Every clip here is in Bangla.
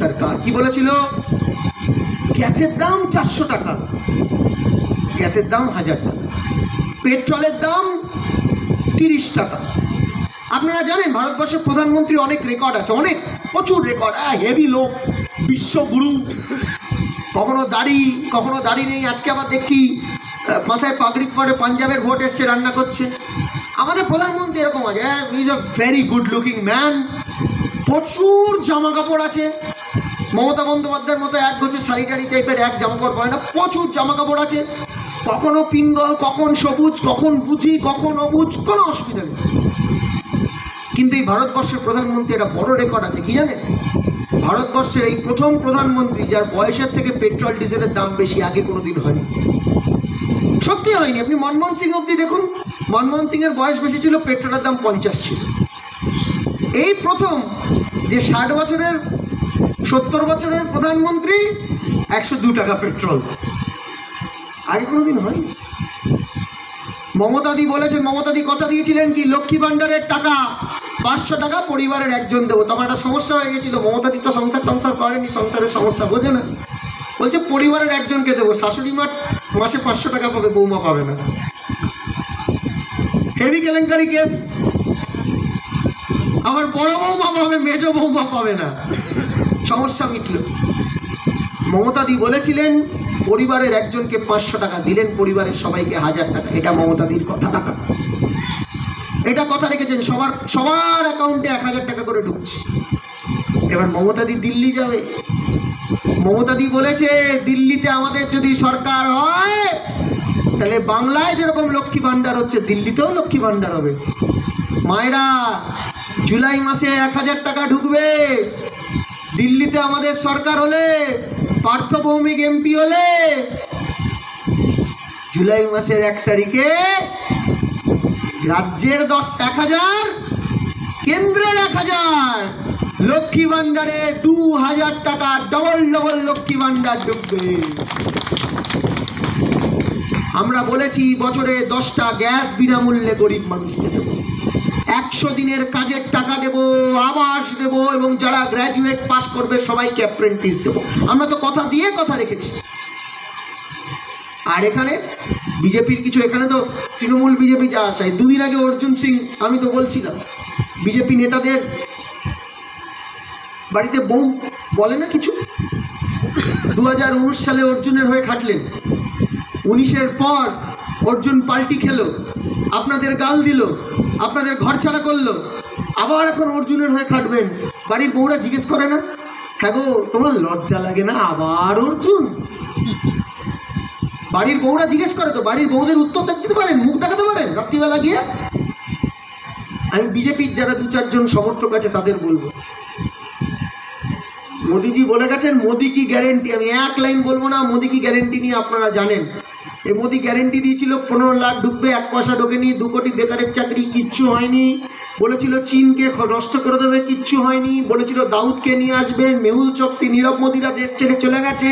সরকার কি বলেছিল? গ্যাসের দাম 400 টাকা, গ্যাসের দাম 1000 টাকা, পেট্রোলের দাম 30 টাকা। আপনারা জানেন ভারতবর্ষের প্রধানমন্ত্রী অনেক রেকর্ড আছে, অনেক প্রচুর রেকর্ড, হেভি লোক, বিশ্বগুরু, কখনো দাড়ি নেই। আজকে আবার দেখছি মাথায় পাগড়ি পরে পাঞ্জাবের ভোট এসছে, রান্না করছে। আমাদের প্রধানমন্ত্রী এরকম আছে, he is a very good looking man, প্রচুর জামা কাপড় আছে। মমতা বন্দ্যোপাধ্যায়ের মতো এক গোছে শাড়ি টাড়ি টাইপের এক জামা কাপড় পরে না, প্রচুর জামা কাপড় আছে, কখনো পিঙ্গল, কখন সবুজ, কখন বুঝি, কখন অবুঝ, কোনো অসুবিধা নেই। কিন্তু এই ভারতবর্ষের প্রধানমন্ত্রী একটা বড় রেকর্ড আছে, কি জানেন? ভারতবর্ষের এই প্রথম প্রধানমন্ত্রী যার বয়সের থেকে পেট্রোল ডিজেলের দাম বেশি, আগে কোনোদিন হয়নি, সত্যি হয়নি। আপনি মনমোহন সিং অব্দি দেখুন, মনমোহন সিং এর বয়স বেশি ছিল, পেট্রোলের দাম 50 ছিল। এই প্রথম যে 60 বছরের 70 বছরের প্রধানমন্ত্রী, 102 টাকা পেট্রোল, আগে কোনোদিন হয়নি। মমতাদি বলেছেন, মমতাদি কথা দিয়েছিলেন কি, লক্ষ্মী ভাণ্ডারের টাকা 500 টাকা পরিবারের একজন দেবো। তখন একটা সমস্যা হয়ে গেছিল, মমতাদি তো সংসার করেনি, সংসারের সমস্যা বোঝে না, বলছে পরিবারের একজনকে দেবো। শাশুড়ি মা মাসে 500 টাকা পাবে, বৌমা পাবে না। হেভি কেলেঙ্কারি কেস। আবার বড় বৌমা পাবে, মেজ বৌমা পাবে না, সমস্যা মিটল। মমতাদি বলেছিলেন পরিবারের একজনকে 500 টাকা দিলেন, পরিবারের সবাইকে 1000 টাকা। এটা মমতাদির কথা টাকা, এটা কথা রেখেছেন, সবার অ্যাকাউন্টে 1000 টাকা করে ঢুকছে। এবার মমতাদি দিল্লি যাবে, মমতাদি বলেছে দিল্লিতে আমাদের যদি সরকার হয় তাহলে বাংলায় যেরকম লক্ষ্মী ভাণ্ডার হচ্ছে দিল্লিতেও লক্ষ্মী ভাণ্ডার হবে। মায়েরা, জুলাই মাসে 1000 টাকা ঢুকবে দিল্লিতে আমাদের সরকার হলে, পার্থ ভৌমিক এমপি হলে। জুলাই মাসের 1 তারিখে রাজ্যের 1000, কেন্দ্রের 1000, লক্ষ্মী ভাণ্ডারে 2000 টাকা, ডবল লক্ষ্মী ভাণ্ডার ঢুকবে। আমরা বলেছি বছরে 10টা গ্যাস বিনামূল্যে গরিব মানুষকে দেব, 100 দিনের কাজের টাকা দেব, আবাস দেব, এবং যারা গ্র্যাজুয়েট পাস করবে সবাইকে অ্যাপ্রেন্টিস দেব। আমরা তো কথা দিয়ে কথা রেখেছি। আর এখানে বিজেপির কিছু, এখানে তো তৃণমূল বিজেপি যা চাই। 2 দিন আগে অর্জুন সিং, আমি তো বলছিলাম বিজেপি নেতাদের বাড়িতে বউ বলে না কিছু। 2019 সালে অর্জুনের হয়ে খাটলেন, 19-এর পর অর্জুন পাল্টি খেলো, আপনাদের গাল দিল, আপনাদের ঘর ছাড়া করলো, আবার এখন অর্জুনের হয়ে খাটবেন। বাড়ির বউরা জিজ্ঞেস করে না, হ্যাঁ গো তোমার লজ্জা লাগে না আবার অর্জুন? বাড়ির বউরা জিজ্ঞেস করে তো, বাড়ির বউদের উত্তর দিতে পারেন, মুখ দেখাতে পারেন রাত্রিবেলা গিয়ে? আমি বিজেপির যারা 2-4 জন সমর্থক আছে তাদের বলবো, মোদিজি বলে গেছেন মোদি কি গ্যারেন্টি। আমি 1 লাইন বলবো না, মোদি কি গ্যারেন্টি নিয়ে আপনারা জানেন। এই মোদি গ্যারেন্টি দিয়েছিল 15 লাখ ঢুকবে, 1 পয়সা ঢোকেনি, 2 কোটি বেকারের চাকরি, কিচ্ছু হয়নি। বলেছিল চীনকে নষ্ট করে দেবে, কিচ্ছু হয়নি। বলেছিল দাউদকে নিয়ে আসবেন, মেহুল চকসি, নীরব মোদিরা দেশ ছেড়ে চলে গেছে।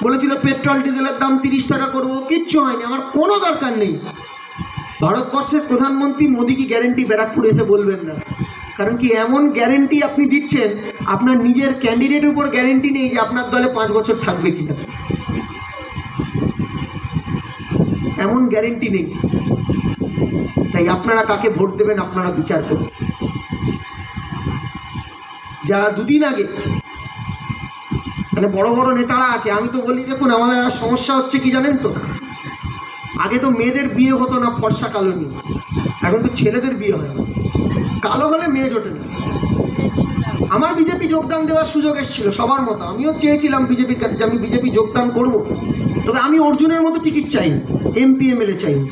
বলেছিল পেট্রোল ডিজেলের দাম 30 টাকা করবো, কিচ্ছু হয়নি। আমার কোনো দরকার নেই। ভারতবর্ষের প্রধানমন্ত্রী মোদি কি গ্যারেন্টি ব্যারাকপুর এসে বলবেন না, কারণ কি এমন গ্যারেন্টি আপনি দিচ্ছেন, আপনার নিজের ক্যান্ডিডেটের উপর গ্যারেন্টি নেই যে আপনার দলে 5 বছর থাকবে কিনা, এমন গ্যারেন্টি নেই। তাই আপনারা কাকে ভোট দেবেন আপনারা বিচার করুন। যারা 2 দিন আগে মানে বড় বড় নেতারা আছে, আমি তো বলি দেখুন আমাদের সমস্যা হচ্ছে কি জানেন তো, আগে তো মেয়েদের বিয়ে হতো না ফর্সা কালো নিয়ে, এখন তো ছেলেদের বিয়ে হয়, কালো হলে মেয়ে জোটে না। আমার বিজেপি যোগদান দেওয়ার সুযোগ এসেছিল সবার মতো, আমিও চেয়েছিলাম বিজেপির কাছে যে আমি বিজেপি যোগদান করব, তবে আমি অর্জুনের মতো টিকিট চাইনি, এমপি এমএলএ চাইনি।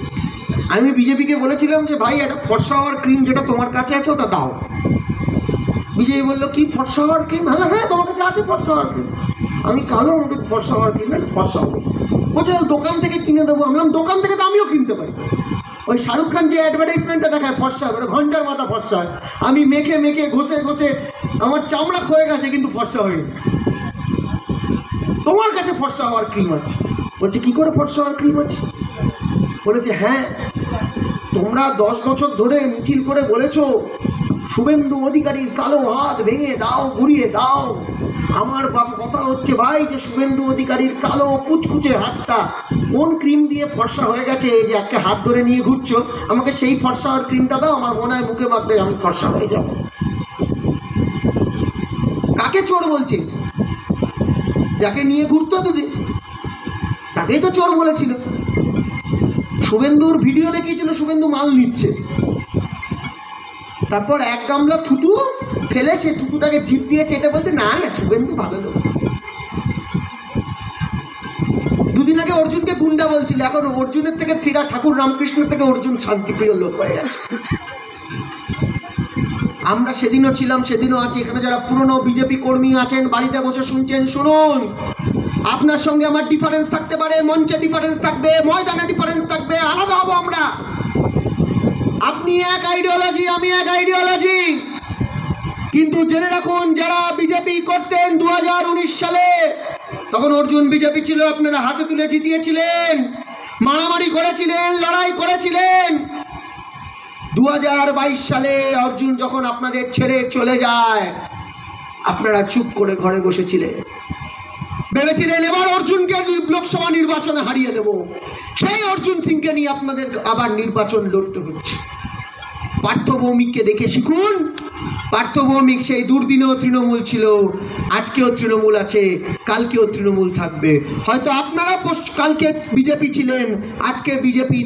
আমি বিজেপিকে বলেছিলাম যে ভাই একটা ফর্সা হওয়ার ক্রিম যেটা তোমার কাছে আছে ওটা দাও। বিজেপি বললো কি ফর্সা হওয়ার ক্রিম? হ্যাঁ তোমার কাছে আছে ফর্সা হওয়ার ক্রিম। আমি কালো আমাকে ফর্সা হওয়ার ক্রিম, ফর্সা হবো। বলছে দোকান থেকে কিনে দেবো। আমি বললাম দোকান থেকে তো আমিও কিনতে পারি। ওই শাহরুখ খান যে অ্যাডভার্টাইজমেন্টটা দেখায় ফর্সা, ওটা ঘন্টার মাথা ফর্সা হয়। আমি মেখে ঘষে আমার চামড়া ক্ষয়ে গেছে কিন্তু ফর্সা হয়নি। তোমার কাছে ফর্সা হওয়ার ক্রিম আছে। বলছে কি করে ফর্সা হওয়ার ক্রিম আছে? বলেছে হ্যাঁ তোমরা 10 বছর ধরে মিছিল করে বলেছো শুভেন্দু অধিকারীর কালো হাত ভেঙে দাও, ঘুরিয়ে দাও, আমার কথা হচ্ছে ভাই যে শুভেন্দু অধিকারীর কালো কুচকুচে হাতটা কোন ক্রিম দিয়ে ফর্সা হয়ে গেছে, যে আজকে হাত ধরে নিয়ে ঘুরছো, আমাকে সেই ফর্সা আর ক্রিমটা দাও, আমার মনে হয় মুখে মাখলে আমি ফর্সা হয়ে যাব। কাকে চোর বলছে? যাকে নিয়ে ঘুরতো দিদি তাকেই তো চোর বলেছিল। শুভেন্দুর ভিডিও দেখিয়েছিল শুভেন্দু মাল নিচ্ছে, তারপর এক গামলা থুতু ফেলে সে থুতুটাকে জিভ দিয়ে চেটে বলছে না না শুভেন্দু ভালো লোক। দুদিন আগে অর্জুনকে গুন্ডা বলছিল, এখন অর্জুনের থেকে শ্রীরা ঠাকুর রামকৃষ্ণের থেকে অর্জুন শান্তিপ্রিয় লোক হয়ে গেছে। আমরা সেদিনও ছিলাম, সেদিনও আছি। এখানে যারা পুরনো বিজেপি কর্মী আছেন, বাড়িতে বসে শুনছেন, শুনুন, আপনার সঙ্গে আমার ডিফারেন্স থাকতে পারে, মঞ্চে ডিফারেন্স থাকবে, ময়দানে ডিফারেন্স থাকবে, আলাদা হবো আমরা। আপনি এক আইডিওলজি, আমি এক আইডিওলজি, কিন্তু জেনে রাখুন যারা বিজেপি করতেন 2019 সালে, তখন অর্জুন বিজেপি ছিল, আপনারা হাতে তুলে জিতিয়েছিলেন, মারামারি করেছিলেন, লড়াই করেছিলেন। 2022 সালে অর্জুন যখন আপনাদের ছেড়ে চলে যায়, আপনারা চুপ করে ঘরে বসেছিলেন, ভেবেছিলেন এবার অর্জুনকে লোকসভা নির্বাচনে হারিয়ে দেব। সেই অর্জুন সিংকে নিয়ে আপনাদের আবার নির্বাচন লড়তে হচ্ছে। পার্থ ভৌমিককে দেখে শিখুন। পার্থ ভৌমিক সেই দুর্দিনেও তৃণমূল ছিল, আজকেও তৃণমূল আছে, কালকেও তৃণমূল থাকবে। হয়তো আপনারা কালকে বিজেপি ছিলেন, আজকে বিজেপি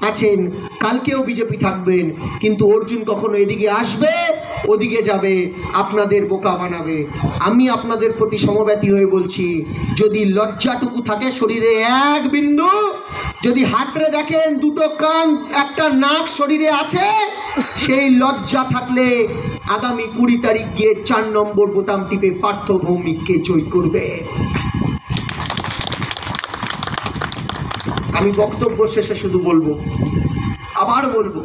আছেন, কালকেও বিজেপি থাকবেন, কিন্তু অর্জুন কখনো এদিকে আসবে, ওদিকে যাবে, আপনাদের বোকা বানাবে। আমি আপনাদের প্রতি সমব্যথী হয়ে বলছি, যদি লজ্জাটুকু থাকে শরীরে এক বিন্দু, যদি হাতরে দেখেন দুটো কান একটা নাক শরীরে আছে, সেই লজ্জা থাকলে আগামী 20 তারিখ গিয়ে 4 নম্বর বোতাম টিপে পার্থ ভৌমিককে জয় করবে। আমি বক্তব্য শেষে শুধু বলবো, আবার বলবো,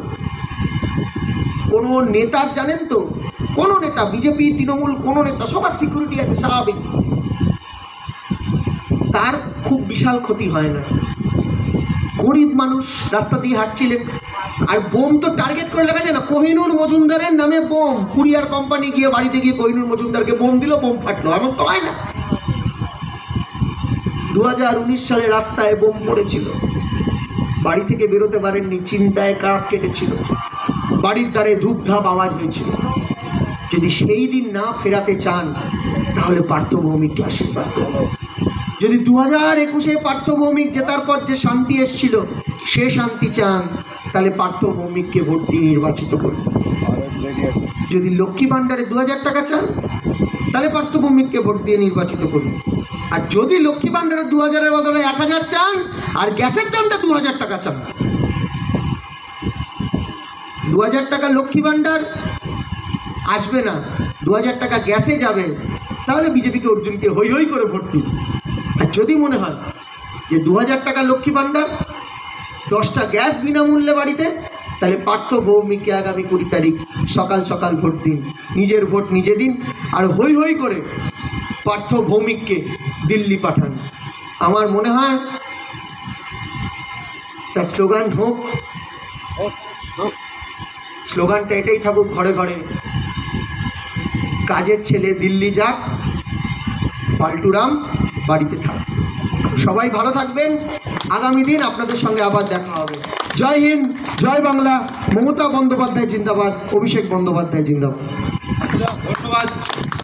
কোন নেতার জানেন তো, কোন নেতা বিজেপি তৃণমূল কোন নেতা সবার সিকিউরিটি আছে স্বাভাবিক, তার খুব বিশাল ক্ষতি হয় না। গরিব মানুষ রাস্তা দিয়ে হাঁটছিলেন, আর বোম তো টার্গেট করে লাগা যায় না। কোহিনুর মজুমদারের নামে বোম, কুরিয়ার কোম্পানি গিয়ে বাড়িতে গিয়ে কোহিনুর মজুমদারকে বোম দিল, বোম ফাটলো, এমন তো হয় না। 2019 সালে রাস্তায় বোম পড়েছিল, বাড়ি থেকে বেরোতে পারেননি, চিন্তায় কাঠ কেটেছিল, বাড়ির দ্বারে ধূপধাপ আওয়াজ হয়েছিল। যদি সেই দিন না ফেরাতে চান তাহলে পার্থ ভৌমিককে আশীর্বাদ করুন। যদি 2021-এ পার্থ ভৌমিক জেতার পর যে শান্তি এসেছিল সে শান্তি চান, তাহলে পার্থ ভৌমিককে ভোট দিয়ে নির্বাচিত করুন। যদি লক্ষ্মী ভাণ্ডারে 2000 টাকা চান, তাহলে পার্থ ভৌমিককে ভোট দিয়ে নির্বাচিত করুন। আর যদি লক্ষ্মী ভাণ্ডারে 2000-এর বদলে 1000 চান, আর গ্যাসের দামটা 2000 টাকা চান, 2000 টাকা লক্ষ্মী ভাণ্ডার আসবে না, 2000 টাকা গ্যাসে যাবে, তাহলে বিজেপিকে অর্জুনকে হই হই করে ভোট দিন। আর যদি মনে হয় যে 2000 টাকা লক্ষ্মী ভাণ্ডার, 10টা গ্যাস বিনামূল্যে বাড়িতে, তাহলে পার্থ ভৌমিককে আগামী 20 তারিখ সকাল সকাল ভোট দিন, নিজের ভোট নিজে দিন, আর হই হই করে পার্থ ভৌমিককে দিল্লি পাঠান। আমার মনে হয় তার স্লোগান হোক, স্লোগানটা এটাই থাকুক, ঘরে ঘরে কাজের ছেলে দিল্লি যাক, পাল্টুরাম বাড়িতে থাক। সবাই ভালো থাকবেন, আগামী দিন আপনাদের সঙ্গে আবার দেখা হবে। জয় হিন্দ, জয় বাংলা। মমতা বন্দ্যোপাধ্যায় জিন্দাবাদ, অভিষেক বন্দ্যোপাধ্যায় জিন্দাবাদ। ধন্যবাদ।